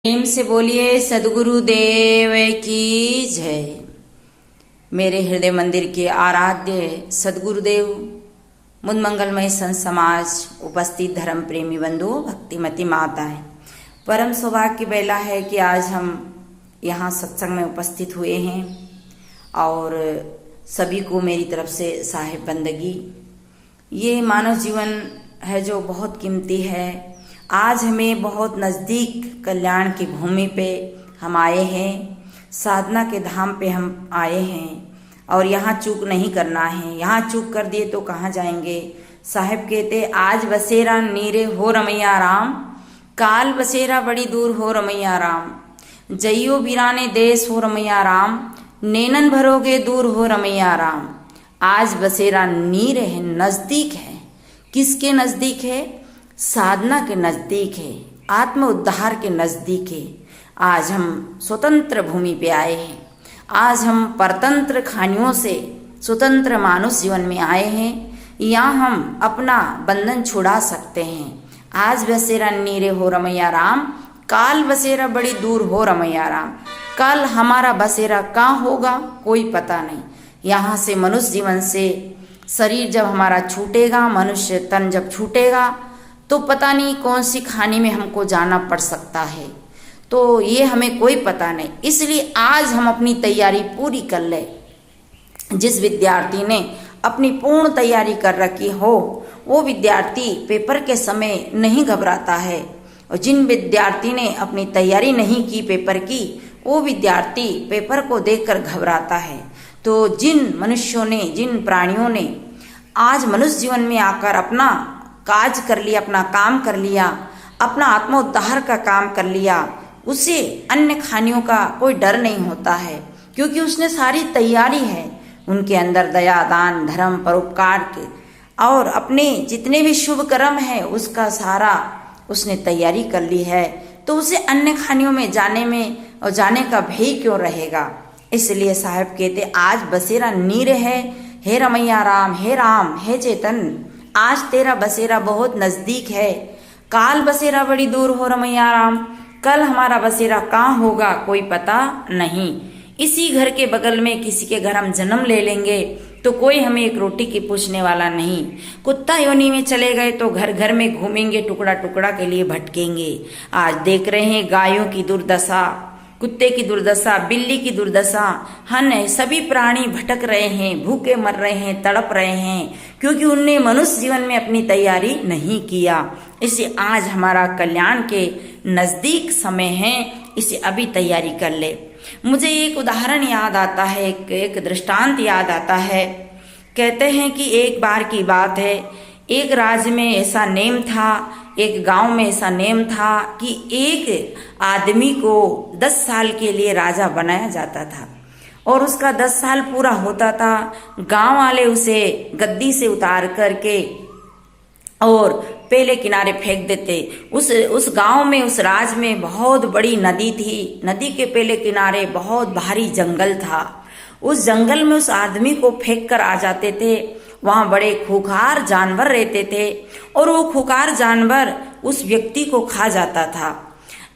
प्रेम से बोलिए सदगुरु देव की जय। मेरे हृदय मंदिर के आराध्य सदगुरुदेव मुद मंगलमय संत समाज, उपस्थित धर्म प्रेमी बंधु, भक्तिमती माताएं, परम सौभाग्य की बेला है कि आज हम यहाँ सत्संग में उपस्थित हुए हैं और सभी को मेरी तरफ से साहिब बंदगी। ये मानव जीवन है जो बहुत कीमती है। आज हमें बहुत नज़दीक कल्याण की भूमि पे हम आए हैं, साधना के धाम पे हम आए हैं और यहाँ चूक नहीं करना है। यहाँ चूक कर दिए तो कहाँ जाएंगे। साहिब कहते आज बसेरा नीरे हो रमैया राम, काल बसेरा बड़ी दूर हो रमैया राम, जइयो बिराने देश हो रमैया राम, नैनन भरोगे दूर हो रमैया राम। आज बसेरा नीर है, नज़दीक है। किसके नज़दीक है? साधना के नज़दीक है, आत्म उद्धार के नज़दीक है। आज हम स्वतंत्र भूमि पे आए हैं। आज हम परतंत्र खानियों से स्वतंत्र मानुष जीवन में आए हैं। यहाँ हम अपना बंधन छुड़ा सकते हैं। आज बसेरा नीरे हो रमैया राम, काल बसेरा बड़ी दूर हो रमैया राम। कल हमारा बसेरा कहाँ होगा कोई पता नहीं। यहाँ से मनुष्य जीवन से शरीर जब हमारा छूटेगा, मनुष्य तन जब छूटेगा तो पता नहीं कौन सी खानी में हमको जाना पड़ सकता है। तो ये हमें कोई पता नहीं। इसलिए आज हम अपनी तैयारी पूरी कर ले। जिस विद्यार्थी ने अपनी पूर्ण तैयारी कर रखी हो वो विद्यार्थी पेपर के समय नहीं घबराता है, और जिन विद्यार्थी ने अपनी तैयारी नहीं की पेपर की, वो विद्यार्थी पेपर को देखकर घबराता है। तो जिन मनुष्यों ने, जिन प्राणियों ने आज मनुष्य जीवन में आकर अपना काज कर लिया, अपना काम कर लिया, अपना आत्मोद्धार का काम कर लिया, उसे अन्य खानियों का कोई डर नहीं होता है, क्योंकि उसने सारी तैयारी है। उनके अंदर दया, दान, धर्म, परोपकार के और अपने जितने भी शुभ कर्म है उसका सारा उसने तैयारी कर ली है। तो उसे अन्य खानियों में जाने में और जाने का भय क्यों रहेगा। इसलिए साहब कहते आज बसेरा नीर है, हे रमैया राम, हे राम, हे चेतन, आज तेरा बसेरा बहुत नज़दीक है। काल बसेरा बड़ी दूर हो रमैया राम, कल हमारा बसेरा कहाँ होगा कोई पता नहीं। इसी घर के बगल में किसी के घर हम जन्म ले लेंगे तो कोई हमें एक रोटी की पूछने वाला नहीं। कुत्ता योनि में चले गए तो घर घर में घूमेंगे, टुकड़ा टुकड़ा के लिए भटकेंगे। आज देख रहे हैं गायों की दुर्दशा, कुत्ते की दुर्दशा, बिल्ली की दुर्दशा, हन सभी प्राणी भटक रहे हैं, भूखे मर रहे हैं, तड़प रहे हैं, क्योंकि उनने मनुष्य जीवन में अपनी तैयारी नहीं किया। इसे आज हमारा कल्याण के नज़दीक समय है, इसे अभी तैयारी कर ले। मुझे एक उदाहरण याद आता है, एक दृष्टांत याद आता है। कहते हैं कि एक बार की बात है, एक राज्य में ऐसा नेम था, एक गांव में ऐसा नेम था कि एक आदमी को 10 साल के लिए राजा बनाया जाता था, और उसका 10 साल पूरा होता था, गांव वाले उसे गद्दी से उतार करके और पेले किनारे फेंक देते। उस गांव में, उस राज्य में बहुत बड़ी नदी थी। नदी के पेले किनारे बहुत भारी जंगल था। उस जंगल में उस आदमी को फेंक कर आ जाते थे। वहाँ बड़े खूंखार जानवर रहते थे और वो खूंखार जानवर उस व्यक्ति को खा जाता था।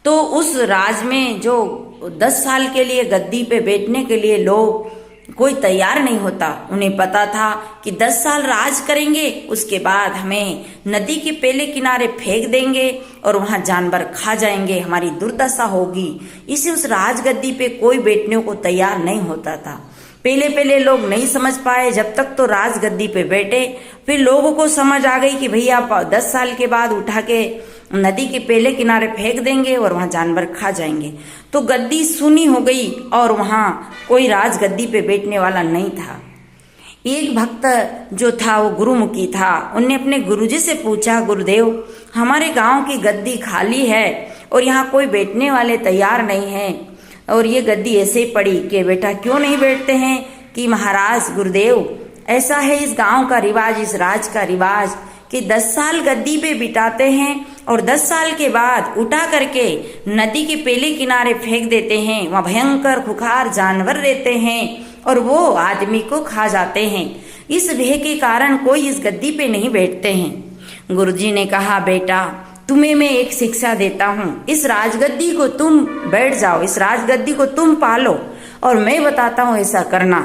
तो उस राज में जो 10 साल के लिए गद्दी पे बैठने के लिए लोग कोई तैयार नहीं होता। उन्हें पता था कि 10 साल राज करेंगे, उसके बाद हमें नदी के पेले किनारे फेंक देंगे और वहाँ जानवर खा जाएंगे, हमारी दुर्दशा होगी। इसे उस राजगद्दी पे कोई बैठने को तैयार नहीं होता था। पहले लोग नहीं समझ पाए, जब तक तो राजगद्दी पे बैठे। फिर लोगों को समझ आ गई कि भैया 10 साल के बाद उठा के नदी के पेले किनारे फेंक देंगे और वहाँ जानवर खा जाएंगे। तो गद्दी सुनी हो गई और वहाँ कोई राजगद्दी पे बैठने वाला नहीं था। एक भक्त जो था वो गुरुमुखी था। उनने अपने गुरुजी से पूछा, गुरुदेव हमारे गांव की गद्दी खाली है और यहाँ कोई बैठने वाले तैयार नहीं है, और ये गद्दी ऐसे ही पड़ी कि बेटा क्यों नहीं बैठते हैं। कि महाराज गुरुदेव ऐसा है इस गांव का रिवाज, इस राज का रिवाज कि 10 साल गद्दी पे बिताते हैं और 10 साल के बाद उठा करके नदी के पेले किनारे फेंक देते हैं। वहाँ भयंकर खुखार जानवर रहते हैं और वो आदमी को खा जाते हैं। इस भय के कारण कोई इस गद्दी पे नहीं बैठते हैं। गुरुजी ने कहा, बेटा तुम्हें मैं एक शिक्षा देता हूँ, इस राजगद्दी को तुम बैठ जाओ, इस राजगद्दी को तुम पालो और मैं बताता हूँ ऐसा करना।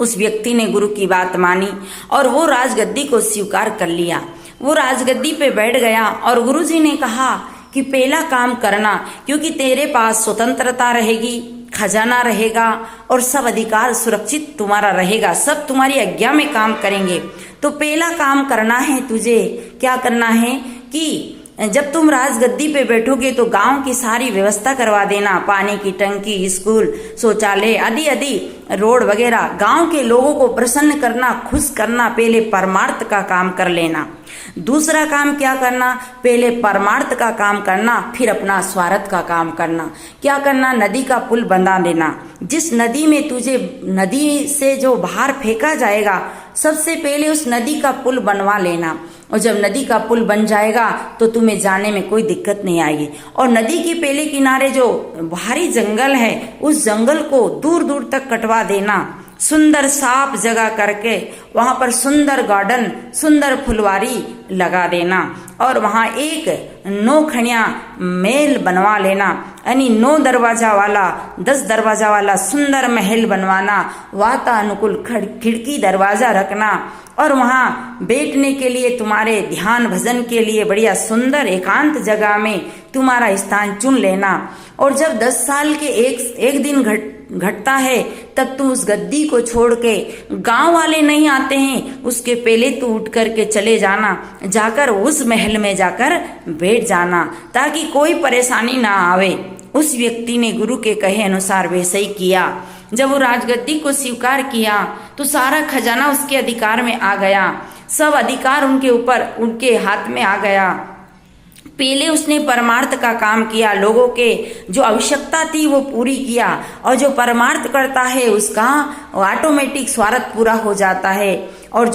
उस व्यक्ति ने गुरु की बात मानी और वो राजगद्दी को स्वीकार कर लिया। वो राजगद्दी पे बैठ गया और गुरुजी ने कहा कि पहला काम करना, क्योंकि तेरे पास स्वतंत्रता रहेगी, खजाना रहेगा और सब अधिकार सुरक्षित तुम्हारा रहेगा, सब तुम्हारी आज्ञा में काम करेंगे। तो पहला काम करना है तुझे, क्या करना है कि जब तुम राजगद्दी पे बैठोगे तो गांव की सारी व्यवस्था करवा देना, पानी की टंकी, स्कूल, शौचालय आदि आदि, रोड वगैरह, गांव के लोगों को प्रसन्न करना, खुश करना, पहले परमार्थ का काम कर लेना। दूसरा काम क्या करना, पहले परमार्थ का काम करना, फिर अपना स्वार्थ का काम करना। क्या करना, नदी का पुल बना देना। जिस नदी में तुझे, नदी से जो बाहर फेंका जाएगा, सबसे पहले उस नदी का पुल बनवा लेना। और जब नदी का पुल बन जाएगा तो तुम्हें जाने में कोई दिक्कत नहीं आएगी। और नदी के पहले किनारे जो भारी जंगल है, उस जंगल को दूर दूर तक कटवा देना, सुंदर साफ जगह करके वहां पर सुंदर गार्डन, सुंदर फुलवारी लगा देना और वहां एक 9 खड़िया महल बनवा लेना, यानी 9 दरवाजा वाला, 10 दरवाजा वाला सुंदर महल बनवाना। वातानुकूल खिड़की दरवाजा रखना और वहां बैठने के लिए, तुम्हारे ध्यान भजन के लिए बढ़िया सुंदर एकांत जगह में तुम्हारा स्थान चुन लेना। और जब 10 साल के एक दिन घटता है तब तू उस गद्दी को छोड़ के, गांव वाले नहीं आते हैं उसके पहले तू उठ करके चले जाना, जाकर उस महल में जाकर बैठ जाना ताकि कोई परेशानी ना आवे। उस व्यक्ति ने गुरु के कहे अनुसार वैसे ही किया। जब वो राजगद्दी को स्वीकार किया तो सारा खजाना उसके अधिकार में आ गया, सब अधिकार उनके ऊपर, उनके हाथ में आ गया। पहले उसने परमार्थ का काम किया, लोगों के जो आवश्यकता थी वो पूरी किया, और जो परमार्थ करता है उसका ऑटोमेटिक स्वार्थ पूरा हो जाता है। और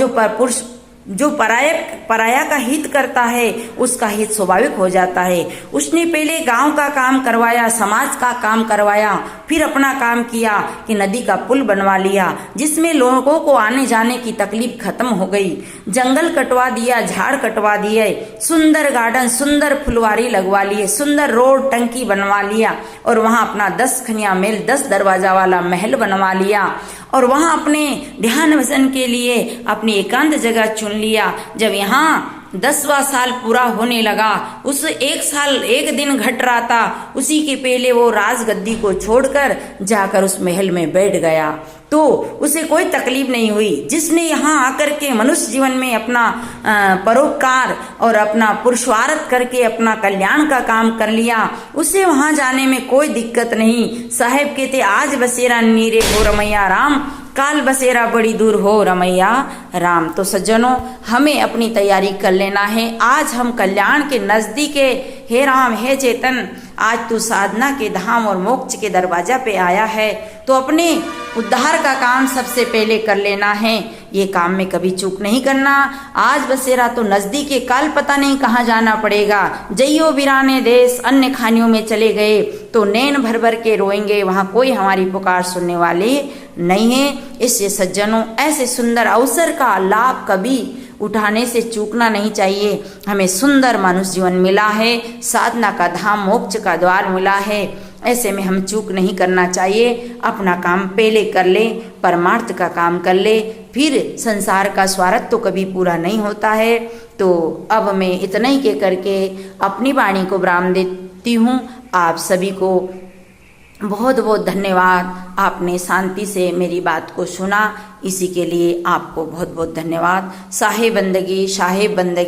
जो पराया का हित करता है उसका हित स्वाभाविक हो जाता है। उसने पहले गांव का काम करवाया, समाज का काम करवाया, फिर अपना काम किया कि नदी का पुल बनवा लिया, जिसमें लोगों को आने जाने की तकलीफ खत्म हो गई। जंगल कटवा दिया, झाड़ कटवा दिए, सुंदर गार्डन, सुंदर फुलवारी लगवा लिए, सुंदर रोड, टंकी बनवा लिया और वहां अपना 10 खनिया महल, 10 दरवाजा वाला महल बनवा लिया और वहां अपने ध्यान भजन के लिए अपनी एकांत जगह चुन लिया। जब यहाँ 10वां साल पूरा होने लगा, उस 1 साल 1 दिन घट रहा था, उसी के पहले वो राजगद्दी को छोड़कर जाकर उस महल में बैठ गया तो उसे कोई तकलीफ नहीं हुई। जिसने यहाँ आकर के मनुष्य जीवन में अपना परोपकार और अपना पुरुषार्थ करके अपना कल्याण का काम कर लिया, उसे वहां जाने में कोई दिक्कत नहीं। साहेब कहते, आज बसेरा नीरे हो रमैया राम, काल बसेरा बड़ी दूर हो रमैया राम। तो सज्जनों, हमें अपनी तैयारी कर लेना है। आज हम कल्याण के नजदीक है। हे राम, हे चेतन, आज तू साधना के धाम और मोक्ष के दरवाजा पे आया है तो अपने उद्धार का काम सबसे पहले कर लेना है। ये काम में कभी चूक नहीं करना। आज बसेरा तो नजदीक है, काल पता नहीं कहाँ जाना पड़ेगा। जइयो वीराने देश, अन्य खानियों में चले गए तो नैन भर भर के रोएंगे, वहां कोई हमारी पुकार सुनने वाले नहीं है। इससे सज्जनों, ऐसे सुंदर अवसर का लाभ कभी उठाने से चूकना नहीं चाहिए। हमें सुंदर मनुष्य जीवन मिला है, साधना का धाम, मोक्ष का द्वार मिला है, ऐसे में हम चूक नहीं करना चाहिए। अपना काम पहले कर ले, परमार्थ का काम कर ले, फिर संसार का स्वार्थ तो कभी पूरा नहीं होता है। तो अब मैं इतना ही कह करके अपनी वाणी को विराम देती हूँ। आप सभी को बहुत बहुत धन्यवाद। आपने शांति से मेरी बात को सुना, इसी के लिए आपको बहुत बहुत धन्यवाद। साहे बंदगी, शाहे बंदगी।